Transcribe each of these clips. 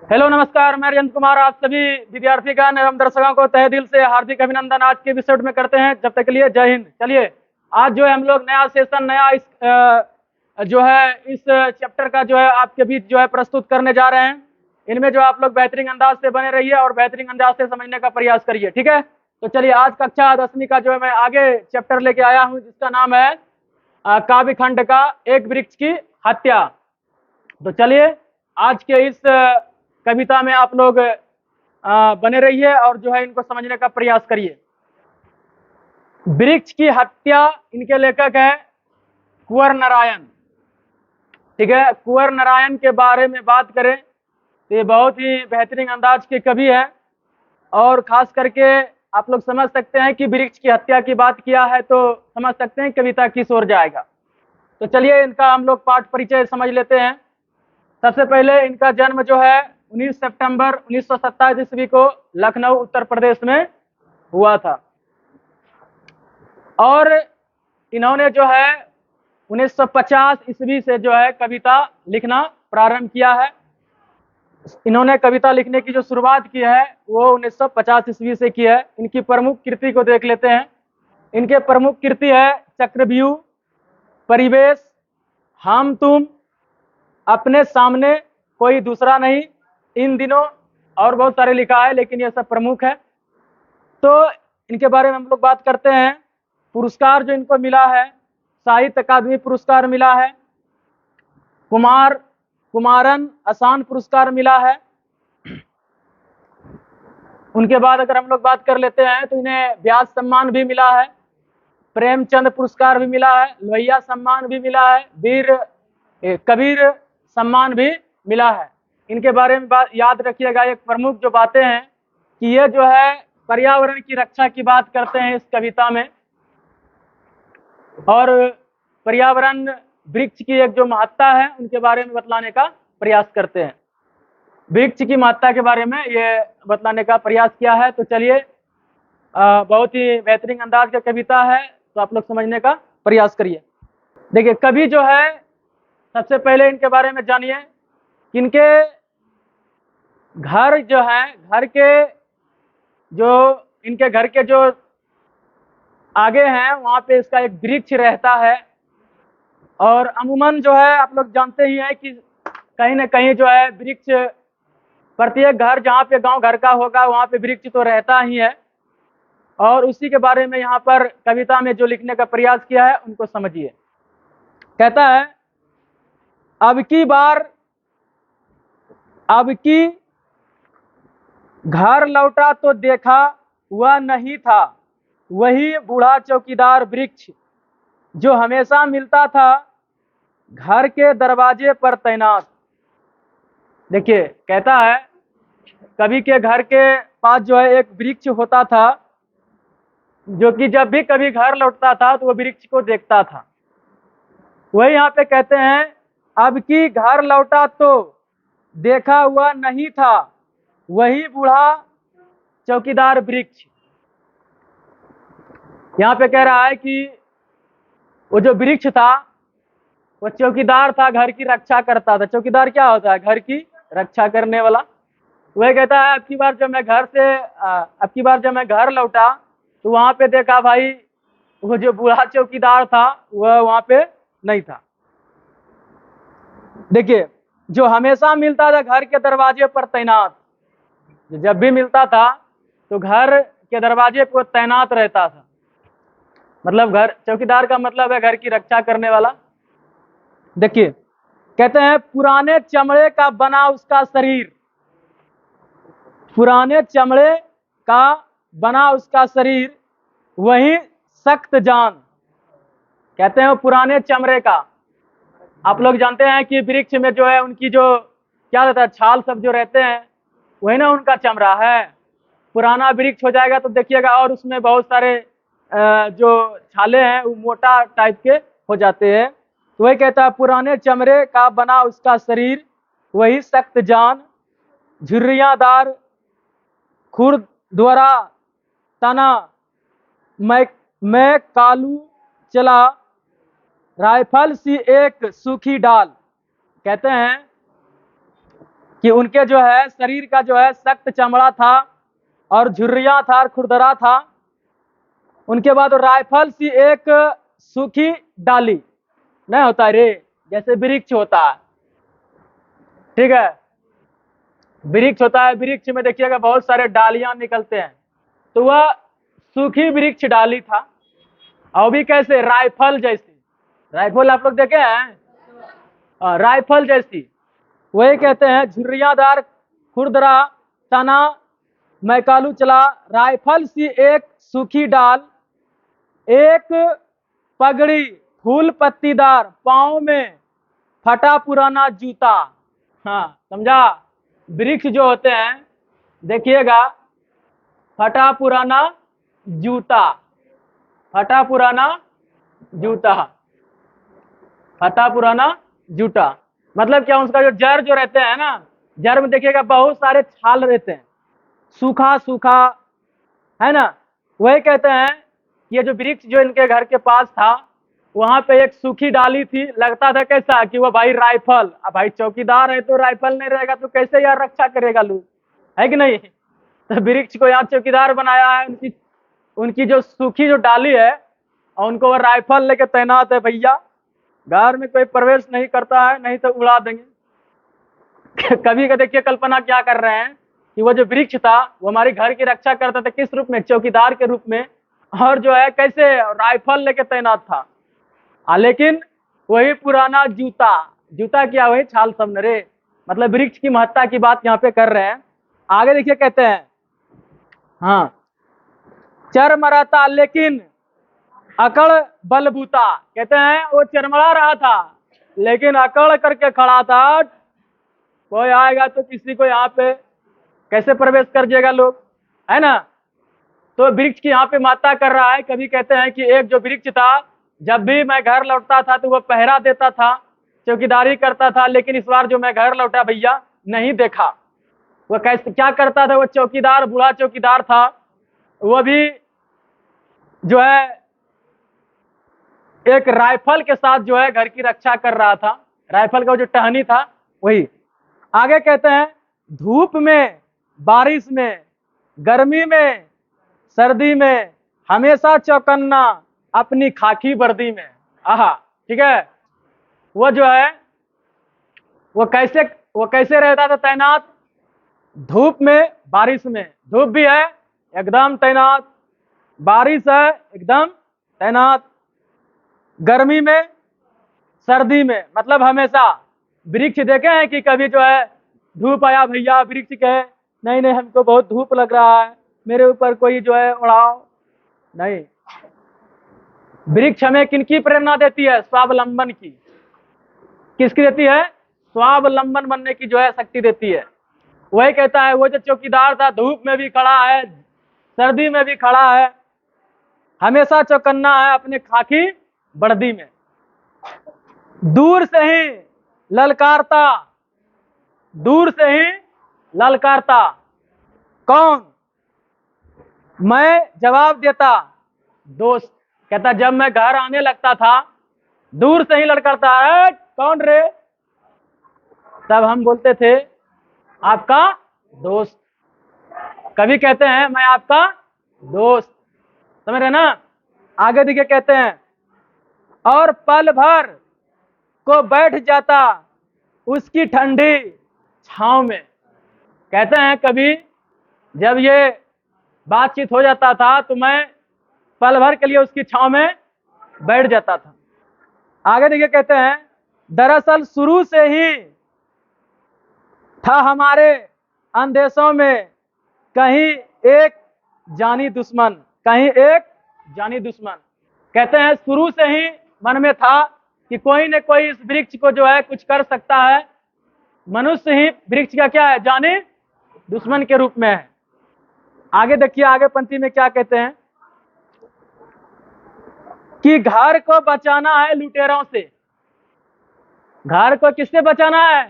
Hello नमस्कार, मैं राजेंद्र कुमार। आप सभी विद्यार्थीगण एवं दर्शकों को तहे दिल से हार्दिक अभिनंदन आज के एपिसोड में करते हैं। जब तक के लिए जय हिंद। चलिए, आज जो है हम लोग नया सेशन, नया इस जो है इस चैप्टर का जो है आपके बीच जो है प्रस्तुत करने जा रहे हैं। इनमें जो आप लोग बेहतरीन अंदाज से बने रहिए और बेहतरीन अंदाज से समझने का प्रयास करिए, ठीक है। तो चलिए, आज कक्षा 10वीं का जो है मैं आगे चैप्टर लेके आया हूँ, जिसका नाम है काव्य खंड का एक वृक्ष की हत्या। तो चलिए, आज के इस कविता में आप लोग बने रहिए और जो है इनको समझने का प्रयास करिए। वृक्ष की हत्या, इनके लेखक है कुंवर नारायण, ठीक है। कुंवर नारायण के बारे में बात करें तो ये बहुत ही बेहतरीन अंदाज के कवि है और खास करके आप लोग समझ सकते हैं कि वृक्ष की हत्या की बात किया है तो समझ सकते हैं कविता किस ओर जाएगा। तो चलिए, इनका हम लोग पाठ परिचय समझ लेते हैं। सबसे पहले इनका जन्म जो है 19 सितंबर 1927 ईस्वी को लखनऊ उत्तर प्रदेश में हुआ था और इन्होंने जो है 1950 ईस्वी से जो है कविता लिखना प्रारंभ किया है। इन्होंने कविता लिखने की जो शुरुआत की है वो 1950 ईस्वी से की है। इनकी प्रमुख कृति को देख लेते हैं। इनके प्रमुख कृति है चक्रव्यूह, परिवेश, हम तुम, अपने सामने, कोई दूसरा नहीं, इन दिनों, और बहुत सारे लिखा है, लेकिन ये सब प्रमुख है। तो इनके बारे में हम लोग बात करते हैं। पुरस्कार जो इनको मिला है, साहित्य अकादमी पुरस्कार मिला है, कुमारन आसान पुरस्कार मिला है। उनके बाद अगर हम लोग बात कर लेते हैं तो इन्हें व्यास सम्मान भी मिला है, प्रेमचंद पुरस्कार भी मिला है, लोहिया सम्मान भी मिला है, वीर कबीर सम्मान भी मिला है। इनके बारे में याद रखिएगा, एक प्रमुख जो बातें हैं कि ये जो है पर्यावरण की रक्षा की बात करते हैं इस कविता में और पर्यावरण, वृक्ष की एक जो महत्ता है उनके बारे में बतलाने का प्रयास करते हैं। वृक्ष की महत्ता के बारे में ये बतलाने का प्रयास किया है। तो चलिए, बहुत ही बेहतरीन अंदाज का कविता है, तो आप लोग समझने का प्रयास करिए। देखिए, कवि जो है, सबसे पहले इनके बारे में जानिए कि इनके घर जो है, इनके घर के जो आगे हैं वहाँ पे इसका एक वृक्ष रहता है और अमूमन जो है आप लोग जानते ही हैं कि कहीं ना कहीं जो है वृक्ष, प्रत्येक घर जहाँ पे गांव घर का होगा वहाँ पे वृक्ष तो रहता ही है और उसी के बारे में यहाँ पर कविता में जो लिखने का प्रयास किया है उनको समझिए। कहता है, अब की घर लौटा तो देखा वह नहीं था, वही बूढ़ा चौकीदार वृक्ष जो हमेशा मिलता था घर के दरवाजे पर तैनात। देखिए, कहता है कवि के घर के पास जो है एक वृक्ष होता था जो कि जब भी कभी घर लौटता था तो वो वृक्ष को देखता था। वही यहाँ पे कहते हैं, अब की घर लौटा तो देखा हुआ नहीं था, वही बूढ़ा चौकीदार वृक्ष। यहाँ पे कह रहा है कि वो जो वृक्ष था वो चौकीदार था, घर की रक्षा करता था। चौकीदार क्या होता है? घर की रक्षा करने वाला। वह कहता है, अब की बार जब मैं घर लौटा तो वहां पे देखा भाई वो जो बूढ़ा चौकीदार था वह वहां पे नहीं था। देखिए, जो हमेशा मिलता था घर के दरवाजे पर तैनात, जब भी मिलता था तो घर के दरवाजे पर तैनात रहता था। मतलब घर, चौकीदार का मतलब है घर की रक्षा करने वाला। देखिए, कहते हैं पुराने चमड़े का बना उसका शरीर, पुराने चमड़े का बना उसका शरीर, वही सख्त जान। कहते हैं वो पुराने चमड़े का। आप लोग जानते हैं कि वृक्ष में जो है उनकी जो क्या रहता है, छाल सब जो रहते हैं वही ना उनका चमड़ा है। पुराना वृक्ष हो जाएगा तो देखिएगा और उसमें बहुत सारे जो छाले हैं वो मोटा टाइप के हो जाते हैं। तो वही कहता है पुराने चमड़े का बना उसका शरीर, वही सख्त जान, झुर्रियादार खुर द्वारा तना, मैं कालू चला, राइफल सी एक सूखी डाल। कहते हैं कि उनके जो है शरीर का जो है सख्त चमड़ा था और झुर्रियां था और खुरदरा था। उनके बाद राइफल सी एक सूखी डाली, नहीं होता रे जैसे वृक्ष होता है, ठीक है, वृक्ष होता है, वृक्ष में देखिएगा बहुत सारे डालियां निकलते हैं, तो वह सूखी वृक्ष डाली था। और भी कैसे, राइफल जैसी, राइफल आप लोग देखे हैं, राइफल जैसी, वही कहते हैं झुर्रियादार खुरदरा तना मैकालू चला, राइफल सी एक सूखी डाल, एक पगड़ी फूल पत्तीदार, पांव में फटा पुराना जूता। हाँ समझा, वृक्ष जो होते हैं देखिएगा, फटा पुराना जूता, फटा पुराना जूता, फटा पुराना जूता, मतलब क्या, उसका जो जड़ जो रहते हैं ना, जड़ में देखिएगा बहुत सारे छाल रहते हैं, सूखा सूखा, है ना। वही कहते हैं ये जो वृक्ष जो इनके घर के पास था, वहां पे एक सूखी डाली थी, लगता था कैसा कि वो भाई राइफल, अब भाई चौकीदार है तो राइफल नहीं रहेगा तो कैसे यार रक्षा करेगा लोग, है कि नहीं। तो वृक्ष को यहाँ चौकीदार बनाया है, उनकी उनकी जो सूखी जो डाली है, और उनको वो राइफल लेके तैनात है, भैया घर में कोई प्रवेश नहीं करता है, नहीं तो उड़ा देंगे। कभी का देखिए कल्पना क्या कर रहे हैं कि वो जो वृक्ष था वो हमारे घर की रक्षा करता था, किस रूप में, चौकीदार के रूप में, और जो है कैसे राइफल लेके तैनात था। लेकिन वही पुराना जूता, जूता क्या, वही छाल सब न रे, मतलब वृक्ष की महत्ता की बात यहाँ पे कर रहे हैं। आगे देखिए कहते हैं, हाँ, चरमराता लेकिन अकड़ बलबूता, कहते हैं वो चरमरा रहा था लेकिन अकड़ करके खड़ा था, कोई आएगा तो किसी को यहाँ पे कैसे प्रवेश कर जाएगा लोग, है ना। तो वृक्ष की यहाँ पे माता कर रहा है। कभी कहते हैं कि एक जो वृक्ष था, जब भी मैं घर लौटता था तो वो पहरा देता था, चौकीदारी करता था, लेकिन इस बार जो मैं घर लौटा भैया नहीं देखा। वो कैसे क्या करता था, वो चौकीदार, बूढ़ा चौकीदार था, वो भी जो है एक राइफल के साथ जो है घर की रक्षा कर रहा था, राइफल का जो टहनी था वही। आगे कहते हैं, धूप में, बारिश में, गर्मी में, सर्दी में, हमेशा चौकन्ना अपनी खाकी वर्दी में। आहा, ठीक है, वो जो है वो कैसे रहता था तैनात, धूप में, बारिश में, धूप भी है एकदम तैनात, बारिश है एकदम तैनात, गर्मी में, सर्दी में, मतलब हमेशा। वृक्ष देखे हैं कि कभी जो है धूप आया भैया, वृक्ष कहे नहीं नहीं हमको बहुत धूप लग रहा है, मेरे ऊपर कोई जो है उड़ाओ, नहीं। वृक्ष हमें किनकी प्रेरणा देती है, स्वावलंबन की। किसकी देती है, स्वावलंबन बनने की जो है शक्ति देती है। वही कहता है, वो जो चौकीदार था धूप में भी खड़ा है, सर्दी में भी खड़ा है, हमेशा चौकन्ना है अपने खाकी वर्दी में। दूर से ही ललकारता, दूर से ही ललकारता, कौन, मैं जवाब देता दोस्त। कहता जब मैं घर आने लगता था दूर से ही ललकारता, है कौन रे, तब हम बोलते थे आपका दोस्त। कभी कहते हैं मैं आपका दोस्त, समझ रहे ना। आगे देखिए कहते हैं, और पल भर को बैठ जाता उसकी ठंडी छांव में। कहते हैं कभी जब ये बातचीत हो जाता था तो मैं पल भर के लिए उसकी छांव में बैठ जाता था। आगे देखिए कहते हैं, दरअसल शुरू से ही था हमारे अंदेशों में कहीं एक जानी दुश्मन, कहीं एक जानी दुश्मन। कहते हैं शुरू से ही मन में था कि कोई न कोई इस वृक्ष को जो है कुछ कर सकता है, मनुष्य ही वृक्ष का क्या है, जानी दुश्मन के रूप में है। आगे देखिए, आगे पंक्ति में क्या कहते हैं कि घर को बचाना है लुटेरों से। घर को किससे बचाना है,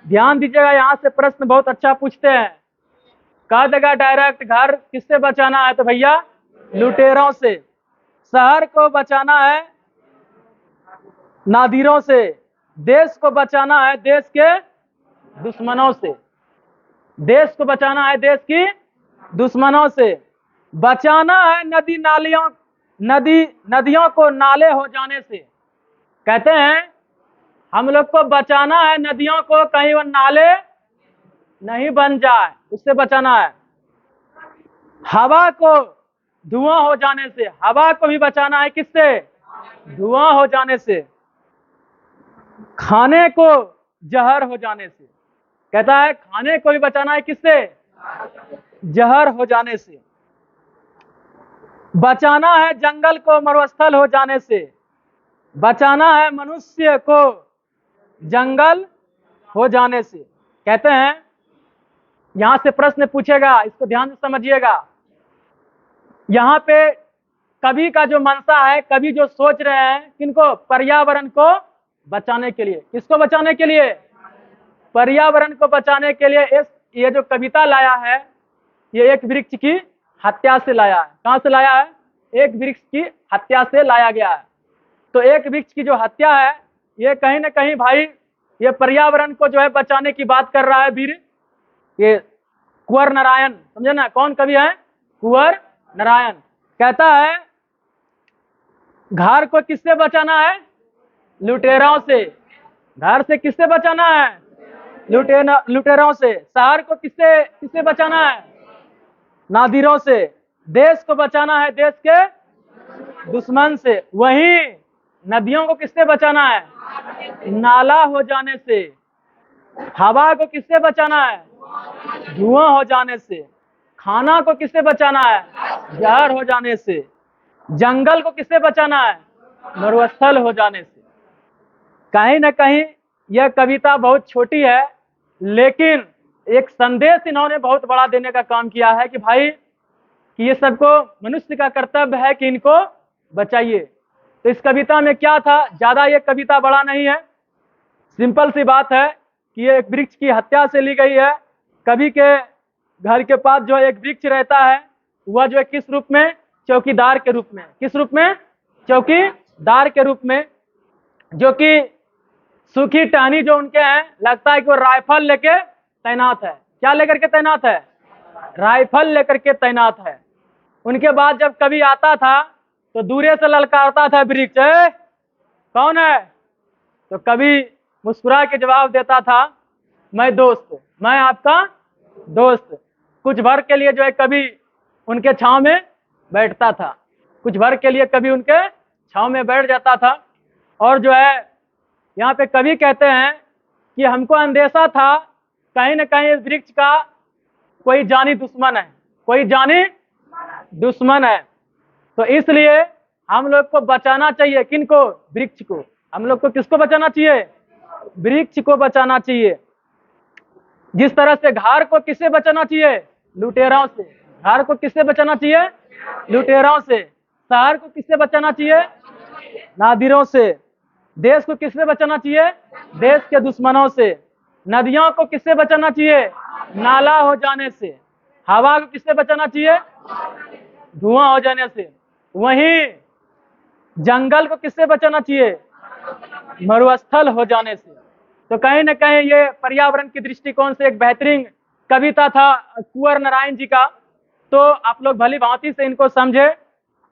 ध्यान दीजिएगा, यहां से प्रश्न बहुत अच्छा पूछते हैं। कह देगा डायरेक्ट घर किससे बचाना है, तो भैया लुटेरों से। शहर को बचाना है नादिरों से, देश को बचाना है देश के दुश्मनों से। देश को बचाना है देश की दुश्मनों से। बचाना है नदियों को नाले हो जाने से। कहते हैं हम लोग को बचाना है नदियों को, कहीं वो नाले नहीं बन जाए, उससे बचाना है। हवा को धुआं हो जाने से, हवा को भी बचाना है किससे? धुआं हो जाने से। खाने को जहर हो जाने से। कहता है खाने को भी बचाना है किससे? जहर हो जाने से। बचाना है जंगल को मरुस्थल हो जाने से। बचाना है मनुष्य को जंगल हो जाने से। कहते हैं यहां से प्रश्न पूछेगा, इसको ध्यान से समझिएगा। यहां पे कवि का जो मंशा है, कवि जो सोच रहे हैं किनको? पर्यावरण को बचाने के लिए। किसको बचाने के लिए? पर्यावरण को बचाने के लिए। ये जो कविता लाया है ये एक वृक्ष की हत्या से लाया है। कहां से लाया है? एक वृक्ष की हत्या से लाया गया है। तो एक वृक्ष की जो हत्या है ये कहीं ना कहीं भाई ये पर्यावरण को जो है बचाने की बात कर रहा है वीर ये कुंवर नारायण। समझे ना? कौन कवि है? कुंवर नारायण। कहता है घर को किससे बचाना है? लुटेरों से। घर से किससे बचाना है? लुटेरों से। शहर को किससे बचाना है? नादिरों से। देश को बचाना है देश के दुश्मन से। वहीं नदियों को किससे बचाना है? नाला हो जाने से। हवा को किससे बचाना है? धुआं हो जाने से। खाना को किससे बचाना है? जहर हो जाने से। जंगल को किससे बचाना है? मरुस्थल हो जाने से। कहीं ना कहीं यह कविता बहुत छोटी है लेकिन एक संदेश इन्होंने बहुत बड़ा देने का काम किया है कि भाई कि ये सबको मनुष्य का कर्तव्य है कि इनको बचाइए। तो इस कविता में क्या था? ज्यादा ये कविता बड़ा नहीं है, सिंपल सी बात है कि ये एक वृक्ष की हत्या से ली गई है। कवि के घर के पास जो एक वृक्ष रहता है वह जो है किस रूप में? चौकीदार के रूप में। किस रूप में? चौकीदार के रूप में। जो कि सूखी टहनी जो उनके हैं, लगता है कि वो राइफल लेके तैनात है। क्या लेकर के तैनात है? राइफल लेकर के तैनात है। उनके बाद जब कभी आता था तो दूरे से ललकारता था वृक्ष, कौन है? तो कभी मुस्कुरा के जवाब देता था, मैं दोस्त, मैं आपका दोस्त। कुछ भर के लिए जो है कभी उनके छांव में बैठता था, कुछ भर के लिए कभी उनके छांव में बैठ जाता था। और जो है यहाँ पे कवि कहते हैं कि हमको अंदेशा था कहीं ना कहीं इस वृक्ष का कोई जानी दुश्मन है, कोई जानी दुश्मन है। तो इसलिए हम लोग को बचाना चाहिए। किनको? वृक्ष को। हम लोग को किसको बचाना चाहिए? वृक्ष को बचाना चाहिए। जिस तरह से घर को किससे बचाना चाहिए? लुटेरों से। घर को किससे बचाना चाहिए? लुटेरों से। शहर को किससे बचाना चाहिए? नादिरों से। देश को किससे बचाना चाहिए? देश के दुश्मनों से। नदियों को किससे बचाना चाहिए? नाला हो जाने से। हवा को किससे बचाना चाहिए? धुआं हो जाने से। वहीं जंगल को किससे बचाना चाहिए? मरुस्थल हो जाने से। तो कहीं ना कहीं ये पर्यावरण के दृष्टिकोण से एक बेहतरीन कविता था कुंवर नारायण जी का। तो आप लोग भली भांति से इनको समझे।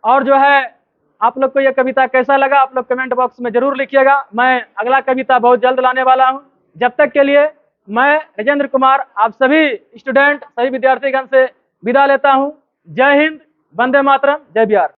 और जो है आप लोग को यह कविता कैसा लगा आप लोग कमेंट बॉक्स में जरूर लिखिएगा। मैं अगला कविता बहुत जल्द लाने वाला हूं। जब तक के लिए मैं राजेंद्र कुमार आप सभी स्टूडेंट, सभी विद्यार्थीगण से विदा लेता हूं। जय हिंद, वंदे मातरम, जय बिहार।